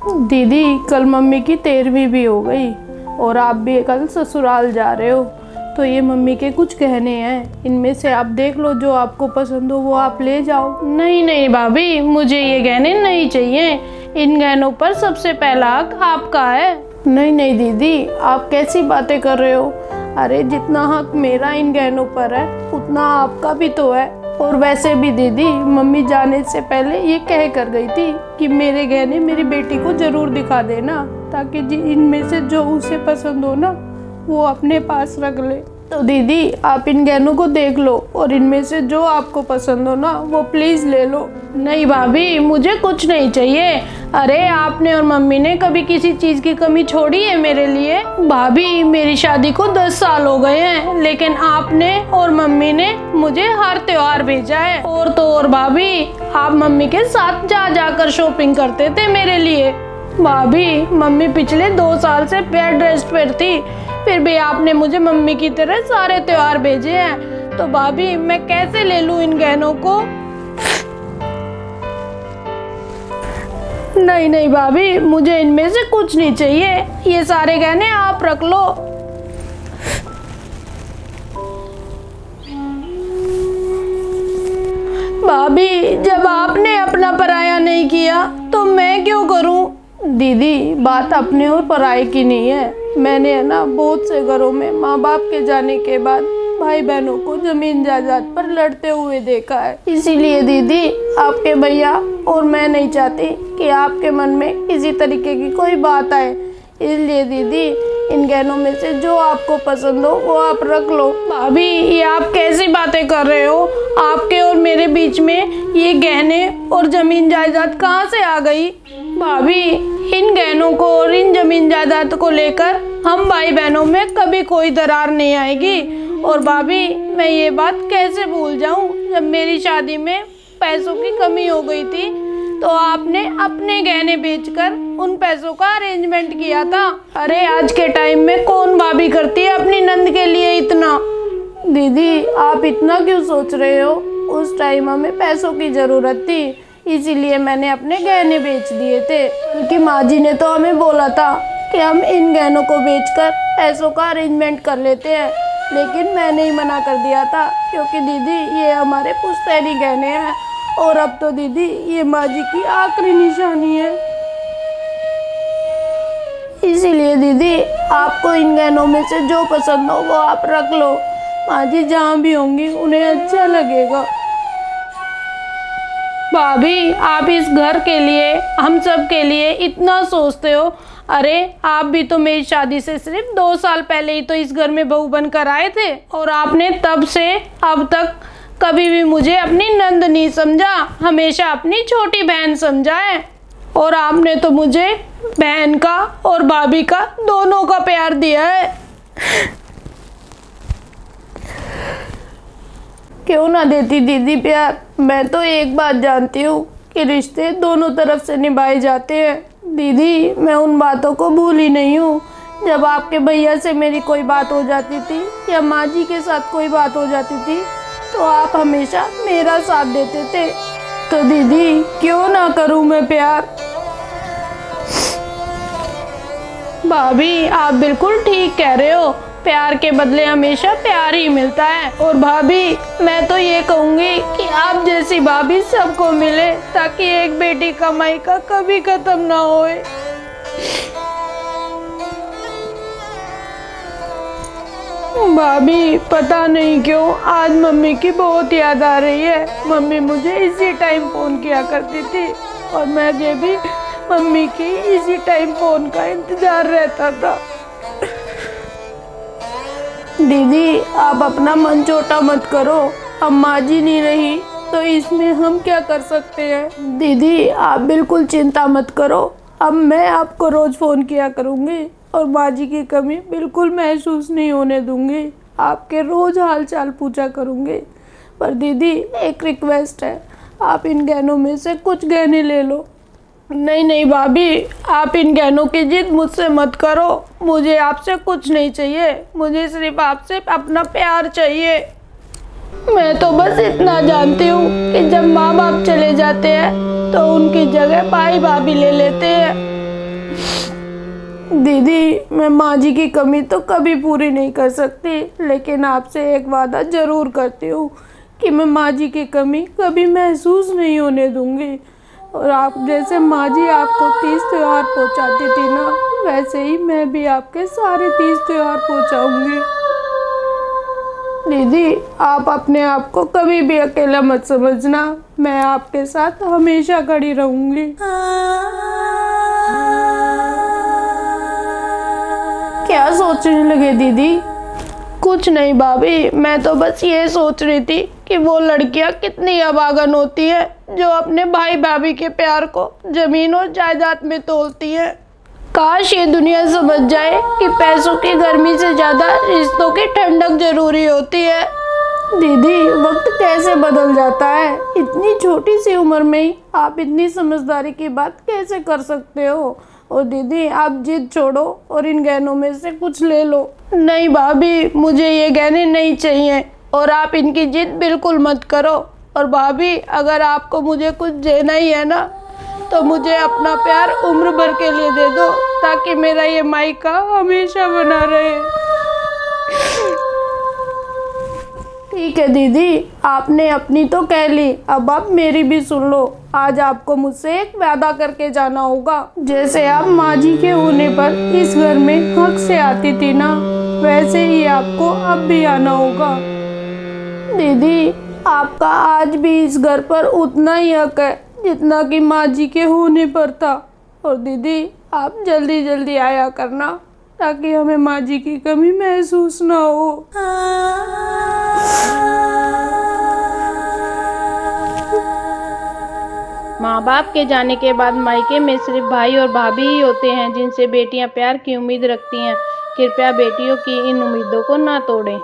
दीदी कल मम्मी की 13वीं भी हो गई और आप भी कल ससुराल जा रहे हो, तो ये मम्मी के कुछ गहने हैं, इनमें से आप देख लो जो आपको पसंद हो वो आप ले जाओ। नहीं नहीं भाभी, मुझे ये गहने नहीं चाहिए। इन गहनों पर सबसे पहला हक आपका है। नहीं नहीं दीदी, आप कैसी बातें कर रहे हो? अरे जितना हक मेरा इन गहनों पर है उतना आपका भी तो है। और वैसे भी दीदी मम्मी जाने से पहले ये कह कर गई थी कि मेरे गहने मेरी बेटी को जरूर दिखा देना, ताकि इनमें से जो उसे पसंद हो ना वो अपने पास रख ले। तो दीदी आप इन गहनों को देख लो और इनमें से जो आपको पसंद हो ना वो प्लीज़ ले लो। नहीं भाभी, मुझे कुछ नहीं चाहिए। अरे आपने और मम्मी ने कभी किसी चीज़ की कमी छोड़ी है मेरे लिए? भाभी मेरी शादी को 10 साल हो गए हैं, लेकिन आपने और मम्मी ने मुझे हर त्योहार भेजा है। और तो और भाभी, आप मम्मी के साथ जा जाकर शॉपिंग करते थे मेरे लिए। भाभी मम्मी पिछले 2 साल से बेड रेस्ट पर थी, फिर भी आपने मुझे मम्मी की तरह सारे त्योहार भेजे हैं। तो भाभी मैं कैसे ले लूं इन गहनों को? नहीं नहीं भाभी, मुझे इनमें से कुछ नहीं चाहिए। ये सारे गहने आप रख लो। भाभी जब आपने अपना पराया नहीं किया तो मैं क्यों करूं? दीदी बात अपने और पराये की नहीं है। मैंने है ना बहुत से घरों में माँ बाप के जाने के बाद भाई बहनों को जमीन जायदाद पर लड़ते हुए देखा है। इसीलिए दीदी आपके भैया और मैं नहीं चाहती कि आपके मन में किसी तरीके की कोई बात आए। इसलिए दीदी इन गहनों में से जो आपको पसंद हो वो आप रख लो। भाभी ये आप कैसी बातें कर रहे हो? आपके और मेरे बीच में ये गहने और जमीन जायदाद कहाँ से आ गई? भाभी इन गहनों को और इन जमीन जायदाद को लेकर हम भाई बहनों में कभी कोई दरार नहीं आएगी। और भाभी मैं ये बात कैसे भूल जाऊं, जब मेरी शादी में पैसों की कमी हो गई थी तो आपने अपने गहने बेचकर उन पैसों का अरेंजमेंट किया था। अरे आज के टाइम में कौन भाभी करती है अपनी नंद के लिए इतना? दीदी आप इतना क्यों सोच रहे हो? उस टाइम हमें पैसों की ज़रूरत थी, इसीलिए मैंने अपने गहने बेच दिए थे। क्योंकि माँ जी ने तो हमें बोला था कि हम इन गहनों को बेचकर पैसों का अरेंजमेंट कर लेते हैं, लेकिन मैंने ही मना कर दिया था क्योंकि दीदी ये हमारे पुश्तैनी गहने हैं और अब तो दीदी ये माँ जी की आखिरी निशानी है। इसीलिए दीदी आपको इन गहनों में से जो पसंद हो वो आप रख लो। माँ जी जहाँ भी होंगी उन्हें अच्छा लगेगा। भाभी आप इस घर के लिए, हम सब के लिए इतना सोचते हो। अरे आप भी तो मेरी शादी से सिर्फ 2 साल पहले ही तो इस घर में बहू बनकर आए थे, और आपने तब से अब तक कभी भी मुझे अपनी नंद नहीं समझा, हमेशा अपनी छोटी बहन समझा है। और आपने तो मुझे बहन का और भाभी का दोनों का प्यार दिया है। क्यों ना देती दीदी प्यार? मैं तो एक बात जानती हूँ कि रिश्ते दोनों तरफ से निभाए जाते हैं। दीदी मैं उन बातों को भूली नहीं हूँ। जब आपके भैया से मेरी कोई बात हो जाती थी या माँ जी के साथ कोई बात हो जाती थी तो आप हमेशा मेरा साथ देते थे। तो दीदी क्यों ना करूँ मैं प्यार? भाभी आप बिल्कुल ठीक कह रहे हो, प्यार के बदले हमेशा प्यार ही मिलता है। और भाभी मैं तो ये कहूँगी कि आप जैसी भाभी सबको मिले, ताकि एक बेटी कमाई का कभी खत्म ना होए। भाभी पता नहीं क्यों आज मम्मी की बहुत याद आ रही है। मम्मी मुझे इसी टाइम फ़ोन किया करती थी और मुझे भी मम्मी की इसी टाइम फ़ोन का इंतज़ार रहता था। दीदी आप अपना मन छोटा मत करो, अब माँ जी नहीं रही तो इसमें हम क्या कर सकते हैं। दीदी आप बिल्कुल चिंता मत करो, अब मैं आपको रोज़ फ़ोन किया करूँगी और माँ जी की कमी बिल्कुल महसूस नहीं होने दूँगी। आपके रोज़ हाल चाल पूछा करूँगी। पर दीदी एक रिक्वेस्ट है, आप इन गहनों में से कुछ गहने ले लो। नहीं नहीं भाभी, आप इन गहनों की जिद मुझसे मत करो। मुझे आपसे कुछ नहीं चाहिए, मुझे सिर्फ आपसे अपना प्यार चाहिए। मैं तो बस इतना जानती हूँ कि जब माँ बाप चले जाते हैं तो उनकी जगह भाई भाभी ले लेते हैं। दीदी, मैं माँ जी की कमी तो कभी पूरी नहीं कर सकती, लेकिन आपसे एक वादा जरूर करती हूँ कि मैं माँ जी की कमी कभी महसूस नहीं होने दूंगी। और आप जैसे माँ जी आपको तीज त्योहार पहुँचाती थी ना, वैसे ही मैं भी आपके सारे तीज त्योहार पहुँचाऊंगी। दीदी, आप अपने आप को कभी भी अकेला मत समझना, मैं आपके साथ हमेशा खड़ी रहूंगी। क्या सोचने लगे दीदी? कुछ नहीं भाभी, मैं तो बस ये सोच रही थी कि वो लड़कियां कितनी अभागन होती है जो अपने भाई भाभी के प्यार को जमीन और जायदाद में तोलती है। काश ये दुनिया समझ जाए कि पैसों की गर्मी से ज्यादा रिश्तों की ठंडक जरूरी होती है। दीदी, वक्त कैसे बदल जाता है, इतनी छोटी सी उम्र में ही आप इतनी समझदारी की बात कैसे कर सकते हो? और दीदी, आप जिद छोड़ो और इन गहनों में से कुछ ले लो। नहीं भाभी, मुझे ये गहने नहीं चाहिए और आप इनकी जिद बिल्कुल मत करो। और भाभी, अगर आपको मुझे कुछ देना ही है ना, तो मुझे अपना प्यार उम्र भर के लिए दे दो, ताकि मेरा ये मायका हमेशा बना रहे। ठीक है दीदी, आपने अपनी तो कह ली, अब आप मेरी भी सुन लो। आज आपको मुझसे एक वादा करके जाना होगा। जैसे आप माँ जी के होने पर इस घर में हक से आती थी ना, वैसे ही आपको अब भी आना होगा। दीदी, आपका आज भी इस घर पर उतना ही हक है जितना कि माँ जी के होने पर था। और दीदी, आप जल्दी जल्दी आया करना, ताकि हमें माँ जी की कमी महसूस ना हो। माँ बाप के जाने के बाद मायके में सिर्फ भाई और भाभी ही होते हैं जिनसे बेटियां प्यार की उम्मीद रखती हैं। कृपया बेटियों की इन उम्मीदों को ना तोड़ें।